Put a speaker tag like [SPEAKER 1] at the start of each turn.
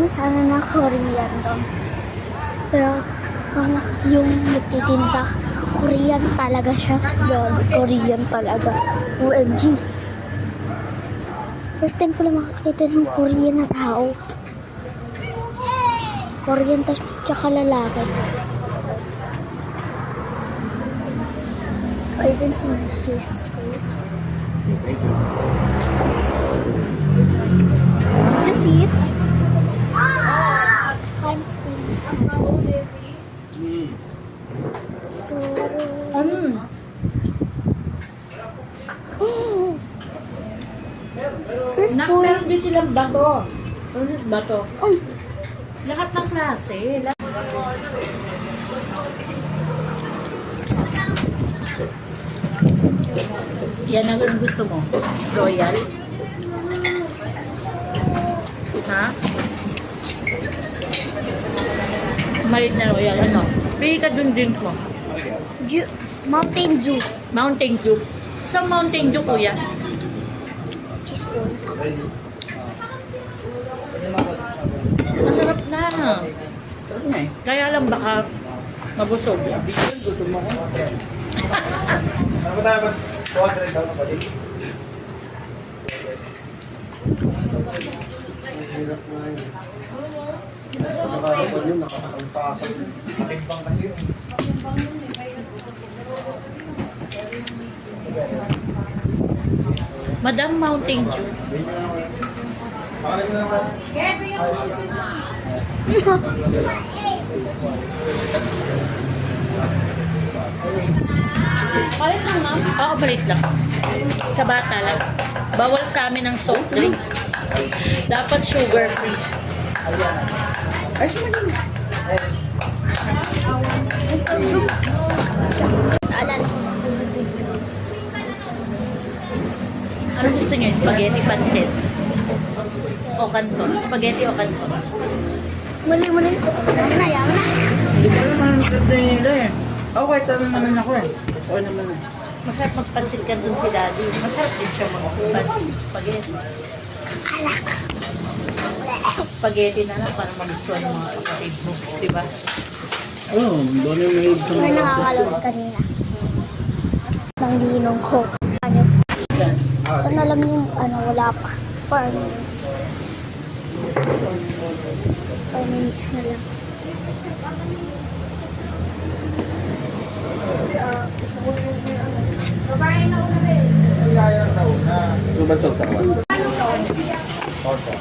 [SPEAKER 1] sana na Korean doon. Pero kung yung nagtitinda, Korean talaga siya. Yun, Korean talaga. OMG. First time ko lang makakita ng Korean na tao. Korean tsaka lalaki. I can see his face. Did you see it? Hans
[SPEAKER 2] Meron din silang bato. Bato. Lahat ng klase. Yan ang gusto mo? Royal? Ha? Malit na royal. Ano? Pili ka dun drink mo.
[SPEAKER 1] Mountain Dew.
[SPEAKER 2] Mountain Dew. Isang Mountain Dew, kuya.
[SPEAKER 1] Teaspoon.
[SPEAKER 2] Masarap na. Kaya lang baka mabusog.
[SPEAKER 3] Ano ba tayo? 200 daw na balik. Hirap na yun. Nakakapal yun, nakakasalpakal. Matimbang kasi yun.
[SPEAKER 2] Madam Mountain Dew.
[SPEAKER 3] Pakalim na naman.
[SPEAKER 2] Palit lang, ma'am? Oo, palit lang. Sa bata lang. Bawal sa amin ang soft drink. Dapat sugar free. Ay, sumanin.
[SPEAKER 1] Naalala ko na
[SPEAKER 2] Ano gusto niyo? Spaghetti pancit? O canton? Spaghetti o canton?
[SPEAKER 1] Muli. Yaman na.
[SPEAKER 4] Hindi ko naman ang ganda nila eh. Ako kahit ano naman ako eh. Oo naman eh.
[SPEAKER 2] Masarap magpansit canton si Daddy. Masarap din siya magpansit. Spaghetti.
[SPEAKER 1] Alak.
[SPEAKER 2] Spaghetti na lang para magustuhan ng mga kapatid mo. Diba?
[SPEAKER 4] Oo, doon yung mahilig sa
[SPEAKER 1] May
[SPEAKER 4] mga
[SPEAKER 1] nakakalawag kanina. Nang ninong ko. Ano? Ito na lang yung wala pa. 4 minutes. 4 minutes na lang.
[SPEAKER 3] Ano ba sa usawan? Opo.